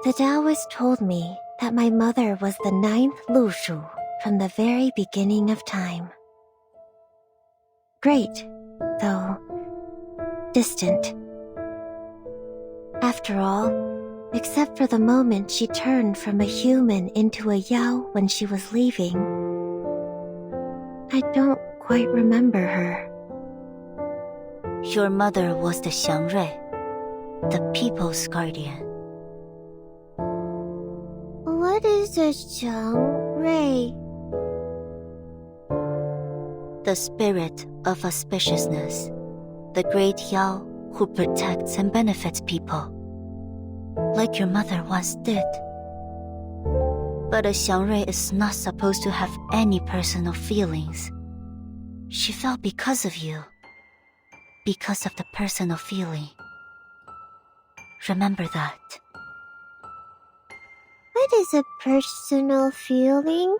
The Taoist told me that my mother was the 9th Lushu from the very beginning of time. Great, though distant. After all, except for the moment she turned from a human into a Yao when she was leaving, I don't quite remember her. Your mother was the Shuori, the people's guardian. What is a Shuori? The spirit of auspiciousness, the great Yao who protects and benefits people, like your mother once did. But a Shuori is not supposed to have any personal feelings. She fell because of you, because of the personal feeling. Remember that. What is a personal feeling?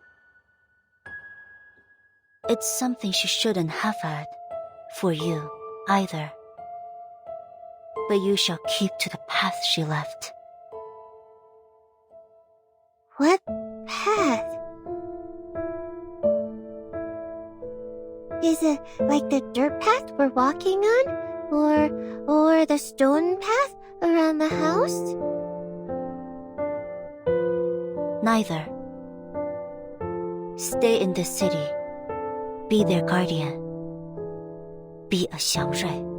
It's something she shouldn't have had, for you, either. But you shall keep to the path she left. What path? Is it like the dirt path we're walking on? Or the stone path around the house? Neither. Stay in this city. Be their guardian. Be a Shuori.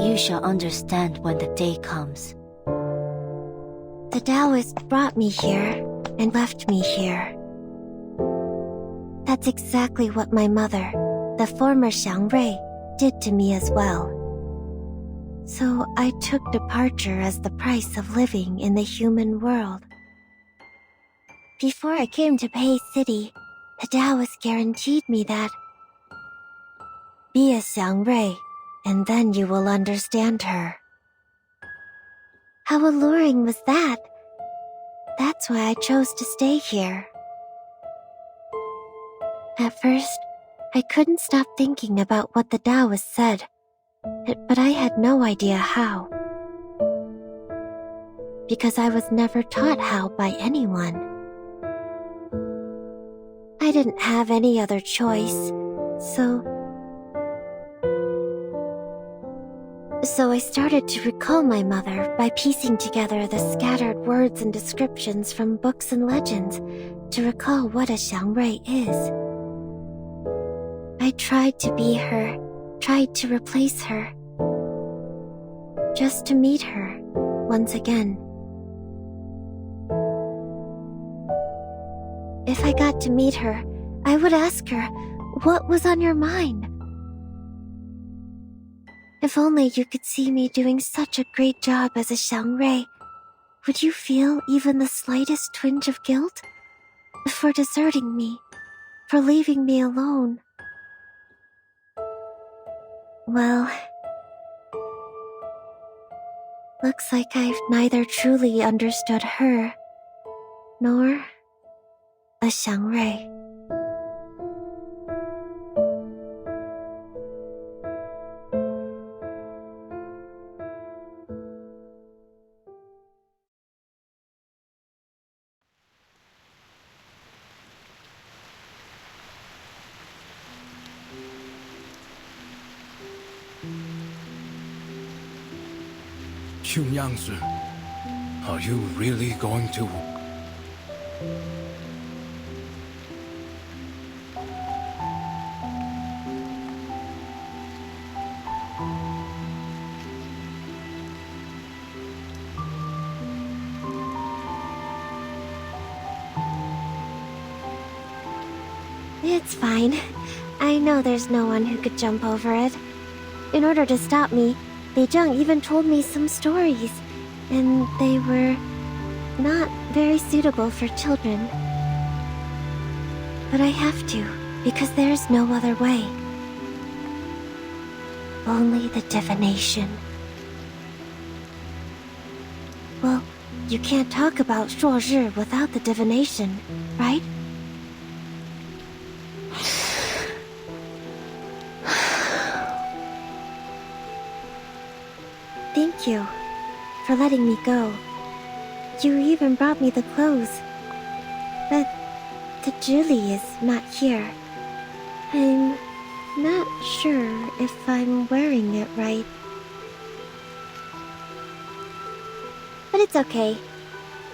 You shall understand when the day comes. The Taoist brought me here and left me here. That's exactly what my mother, the former Shuori, did to me as well. So I took departure as the price of living in the human world. Before I came to Pei City, the Taoist guaranteed me that be a Shuori, and then you will understand her. How alluring was that? That's why I chose to stay here. At first, I couldn't stop thinking about what the Taoist said, but I had no idea how. Because I was never taught how by anyone. I didn't have any other choice, so I started to recall my mother by piecing together the scattered words and descriptions from books and legends to recall what a Shuori is. I tried to be her, tried to replace her, just to meet her once again. If I got to meet her, I would ask her, what was on your mind? If only you could see me doing such a great job as a Shuori, would you feel even the slightest twinge of guilt? For deserting me, for leaving me alone? Well, looks like I've neither truly understood her, nor a Shuori. Youngster, are you really going to... It's fine. I know there's no one who could jump over it. In order to stop me, Beijing even told me some stories, and they were not very suitable for children. But I have to, because there's no other way. Only the divination. Well, you can't talk about Shuori without the divination, right? Thank you. for letting me go. You even brought me the clothes. But the Julie is not here. I'm not sure if I'm wearing it right. But it's okay.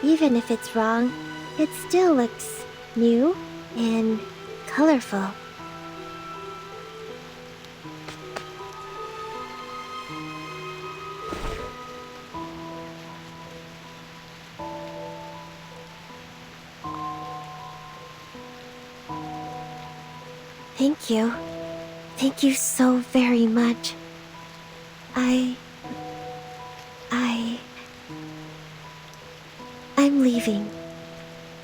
Even if it's wrong, it still looks new and colorful. Thank you. Thank you so very much. I'm leaving,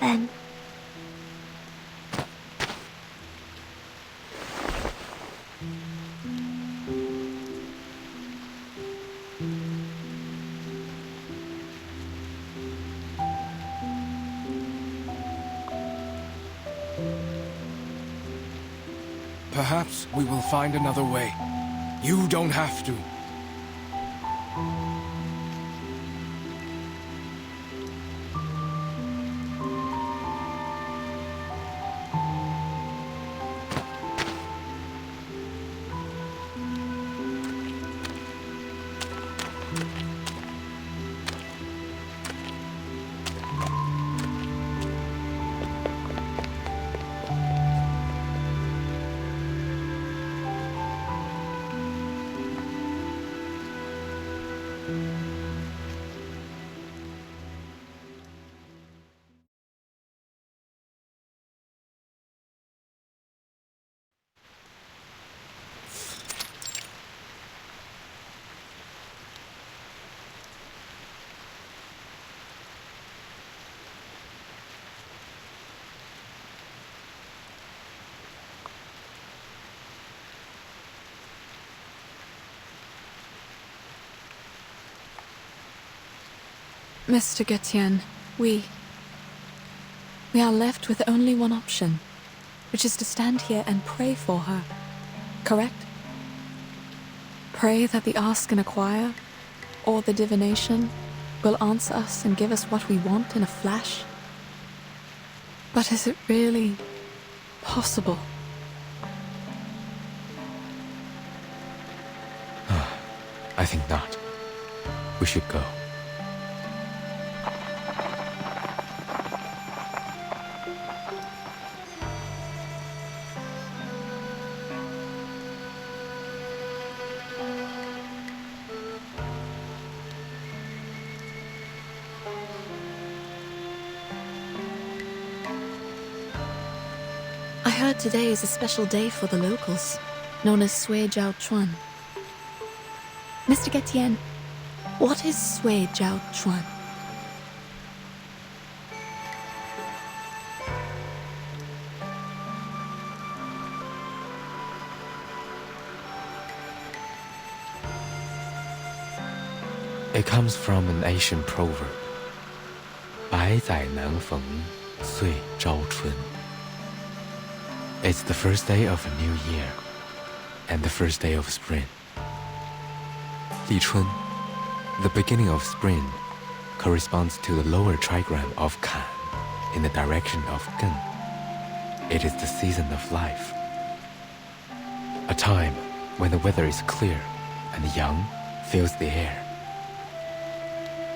then. Perhaps we will find another way. You don't have to. Mr. Getienne, we are left with only one option, which is to stand here and pray for her, correct? Pray that the Ask and Acquire, or the divination, will answer us and give us what we want in a flash. But is it really possible? I think not. We should go. I heard today is a special day for the locals, known as Sui Jiao Chuan. Mr. Getienne, what is Sui Jiao Chuan? It comes from an ancient proverb. 百载难逢，岁朝春. It's the first day of a new year, and the first day of spring. Li Chun, the beginning of spring, corresponds to the lower trigram of Kan, in the direction of Gen. It is the season of life. A time when the weather is clear and the young fills the air.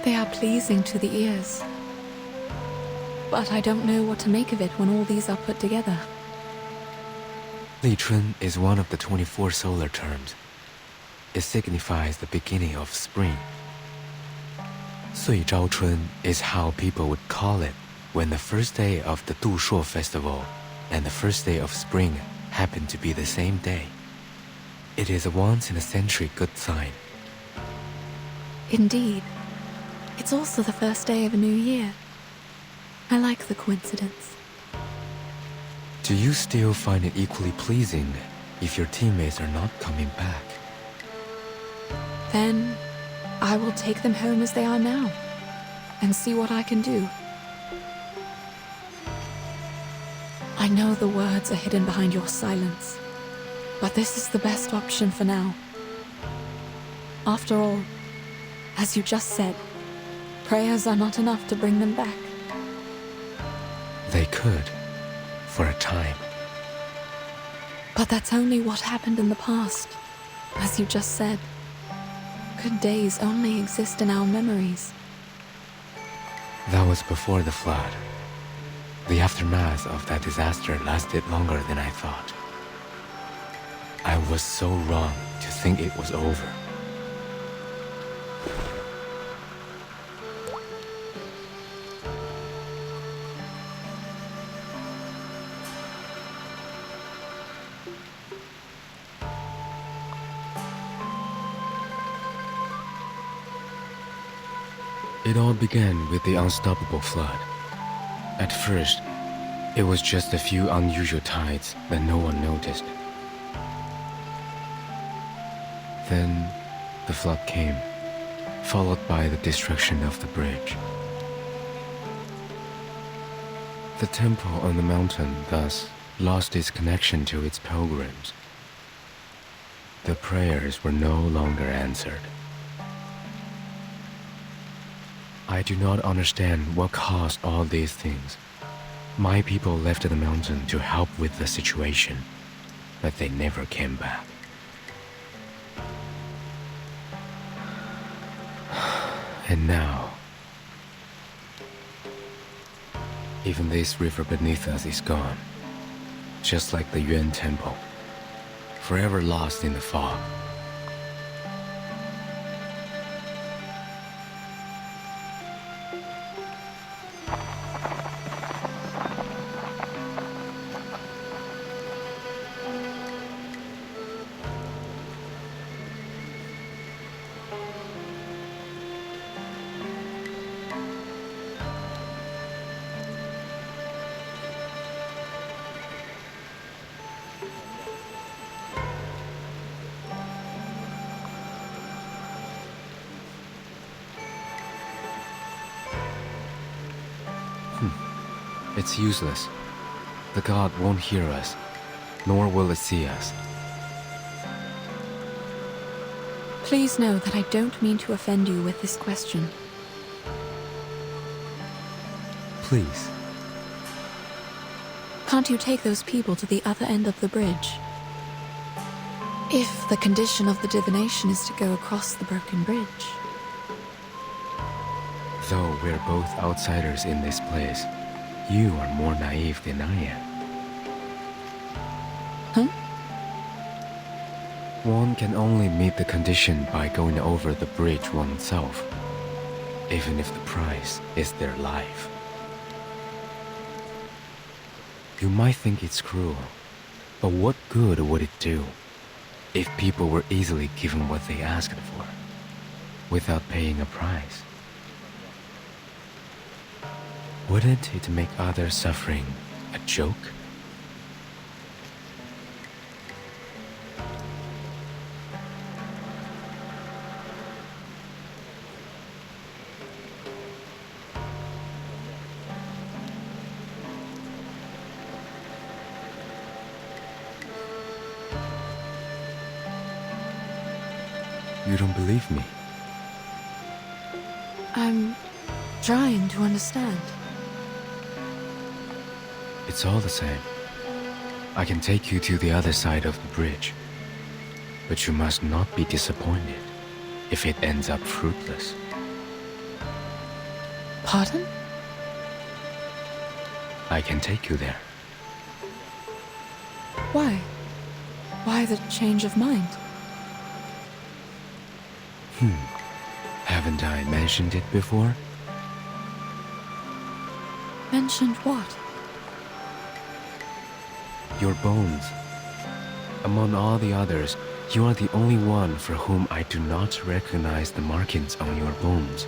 They are pleasing to the ears. But I don't know what to make of it when all these are put together. Li Chun is one of the 24 solar terms. It signifies the beginning of spring. Sui Zhao Chun is how people would call it when the first day of the Du Shuo festival and the first day of spring happen to be the same day. It is a once-in-a-century good sign. Indeed. It's also the first day of a new year. I like the coincidence. Do you still find it equally pleasing if your teammates are not coming back? Then I will take them home as they are now and see what I can do. I know the words are hidden behind your silence, but this is the best option for now. After all, as you just said, Prayers are not enough to bring them back. They could, for a time. But that's only what happened in the past. As you just said, good days only exist in our memories. That was before the flood. The aftermath of that disaster lasted longer than I thought. I was so wrong to think it was over. It all began with the unstoppable flood. At first, it was just a few unusual tides that no one noticed. Then, the flood came, followed by the destruction of the bridge. The temple on the mountain thus lost its connection to its pilgrims. The prayers were no longer answered. I do not understand what caused all these things. My people left the mountain to help with the situation, but they never came back. And now, even this river beneath us is gone, just like the Yuan Temple, forever lost in the fog. It's useless. The god won't hear us, nor will it see us. Please know that I don't mean to offend you with this question. Please. Can't you take those people to the other end of the bridge? If the condition of the divination is to go across the broken bridge. Though we're both outsiders in this place, you are more naive than I am. Huh? One can only meet the condition by going over the bridge oneself, even if the price is their life. You might think it's cruel, but what good would it do if people were easily given what they asked for, without paying a price? Wouldn't it make others' suffering a joke? You don't believe me? I'm trying to understand. It's all the same. I can take you to the other side of the bridge. But you must not be disappointed if it ends up fruitless. Pardon? I can take you there. Why? Why the change of mind? Haven't I mentioned it before? Mentioned what? Your bones. Among all the others, you are the only one for whom I do not recognize the markings on your bones.